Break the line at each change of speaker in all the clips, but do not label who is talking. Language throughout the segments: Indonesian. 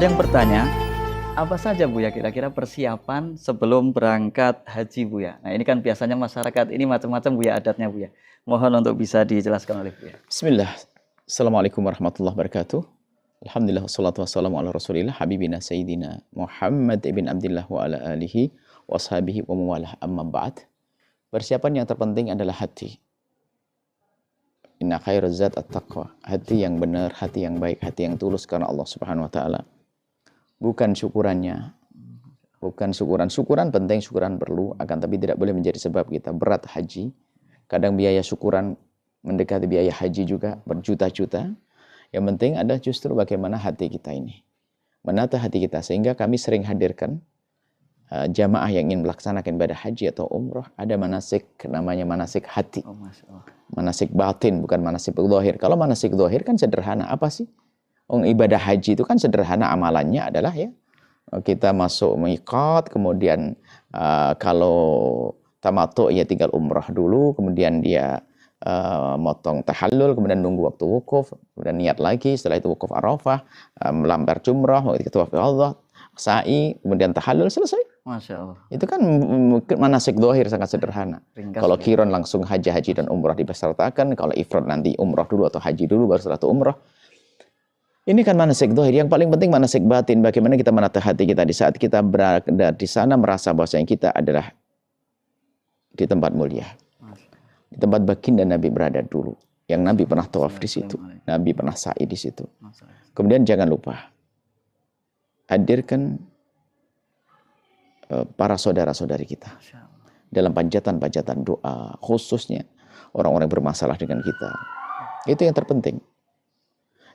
Ada yang bertanya, apa saja Bu ya kira-kira persiapan sebelum berangkat haji Bu ya? Nah ini kan biasanya masyarakat ini macam-macam Bu ya adatnya Bu ya. Mohon untuk bisa dijelaskan oleh Bu ya.
Bismillah. Assalamualaikum warahmatullahi wabarakatuh. Alhamdulillah wassalatu wassalamu ala rasulillah habibina sayyidina Muhammad ibn Abdillah wa ala alihi wa ashabihi wa mawalah amma ba'd. Persiapan yang terpenting adalah hati. Inna khairaz zat at-taqwa. Hati yang benar, hati yang baik, hati yang tulus karena Allah Subhanahu wa taala. Bukan syukurannya. Bukan syukuran. Syukuran penting, syukuran perlu, akan tapi tidak boleh menjadi sebab kita berat haji. Kadang biaya syukuran mendekati biaya haji juga berjuta-juta. Yang penting adalah justru bagaimana hati kita ini. Menata hati kita. Sehingga kami sering hadirkan jamaah yang ingin melaksanakan ibadah haji atau umroh. Ada manasik, namanya manasik hati. Manasik batin, bukan manasik zahir. Kalau manasik zahir kan sederhana. Apa sih? Ibadah haji itu kan sederhana, amalannya adalah ya kita masuk miqat, kemudian kalau tamattu ya tinggal umrah dulu, kemudian dia motong tahallul, kemudian nunggu waktu wukuf, kemudian niat lagi, setelah itu wukuf Arafah, melambar jumrah, waktu itu tawaf Allah, sa'i, kemudian tahallul, selesai.
Masya Allah.
Itu kan manasik zahir sangat sederhana.
Ringkas,
kalau
ya.
qiran langsung haji dan umrah dipesertakan, kalau ifrad nanti umrah dulu atau haji dulu baru setelah itu umrah. Ini kan manasik zahir. Yang paling penting manasik batin. Bagaimana kita menata hati kita di saat kita berada di sana, merasa bahwasanya kita adalah di tempat mulia. Di tempat baginda Nabi berada dulu. Yang Nabi pernah tawaf di situ. Nabi pernah sa'i di situ. Kemudian jangan lupa hadirkan para saudara-saudari kita dalam panjatan-panjatan doa, khususnya orang-orang yang bermasalah dengan kita. Itu yang terpenting.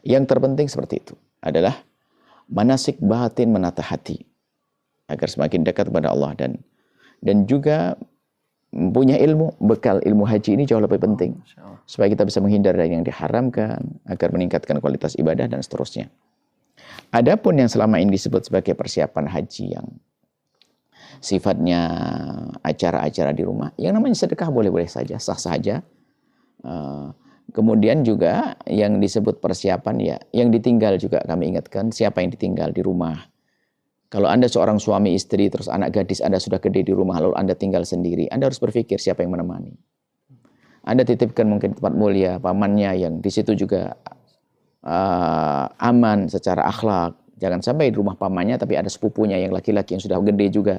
Yang terpenting seperti itu adalah manasik batin, menata hati agar semakin dekat kepada Allah, dan juga punya ilmu, bekal ilmu haji ini jauh lebih penting supaya kita bisa menghindar dari yang diharamkan agar meningkatkan kualitas ibadah dan seterusnya. Adapun yang selama ini disebut sebagai persiapan haji yang sifatnya acara-acara di rumah, yang namanya sedekah boleh-boleh saja, sah saja. Kemudian juga yang disebut persiapan ya, yang ditinggal juga kami ingatkan, siapa yang ditinggal di rumah. Kalau Anda seorang suami istri, terus anak gadis Anda sudah gede di rumah, lalu Anda tinggal sendiri, Anda harus berpikir siapa yang menemani. Anda titipkan mungkin tempat mulia, pamannya yang di situ juga aman secara akhlak. Jangan sampai di rumah pamannya tapi ada sepupunya yang laki-laki yang sudah gede juga.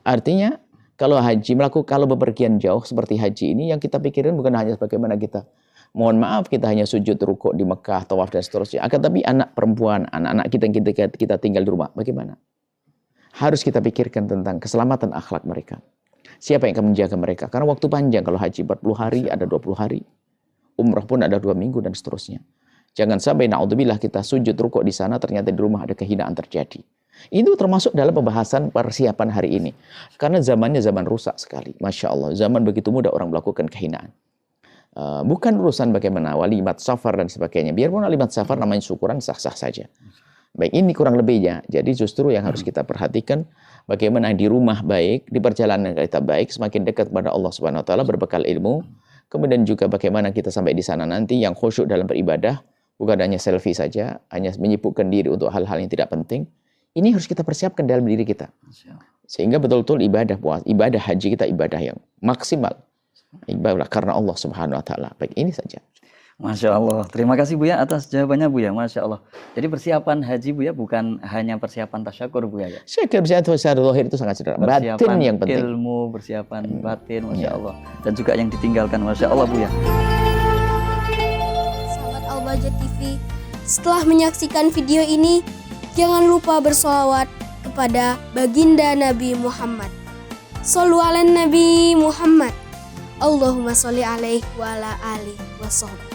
Artinya kalau haji, kalau bepergian jauh seperti haji ini, yang kita pikirin bukan hanya bagaimana kita, mohon maaf, kita hanya sujud rukuk di Mekah, tawaf dan seterusnya. Akan tapi anak perempuan, anak-anak kita yang kita tinggal di rumah, bagaimana? Harus kita pikirkan tentang keselamatan akhlak mereka. Siapa yang akan menjaga mereka? Karena waktu panjang, kalau haji 40 hari, ada 20 hari. Umrah pun ada 2 minggu dan seterusnya. Jangan sampai na'udzubillah kita sujud rukuk di sana, ternyata di rumah ada kehinaan terjadi. Itu termasuk dalam pembahasan persiapan hari ini. Karena zamannya zaman rusak sekali. Masya Allah, zaman begitu mudah orang melakukan kehinaan. Bukan urusan bagaimana walimat safar dan sebagainya. Biarpun walimat safar namanya syukuran, sah-sah saja. Baik, ini kurang lebihnya. Jadi justru yang harus kita perhatikan, bagaimana di rumah baik, di perjalanan kita baik, semakin dekat kepada Allah Subhanahu wa taala, berbekal ilmu. Kemudian juga bagaimana kita sampai di sana nanti yang khusyuk dalam beribadah, bukan hanya selfie saja, hanya menyibukkan diri untuk hal-hal yang tidak penting. Ini harus kita persiapkan dalam diri kita. Sehingga betul-betul ibadah haji kita ibadah yang maksimal. Ibadah karena Allah Subhanahu wa taala. Baik, ini saja.
Masya Allah. Terima kasih Bu ya atas jawabannya Bu ya. Masya Allah. Jadi persiapan haji Bu ya bukan hanya persiapan tasyakur Bu ya.
Saya kira persiapan zahir itu sangat sederhana. Batin yang penting.
Ilmu, persiapan batin, Masya Allah. Dan juga yang ditinggalkan, Masya Allah Bu ya.
Sahabat Al-Bahjah TV, setelah menyaksikan video ini, jangan lupa bersolawat kepada baginda Nabi Muhammad. Shollu ala Nabi Muhammad. Allahumma sholli alaihi wa ala alihi wa sahbihi.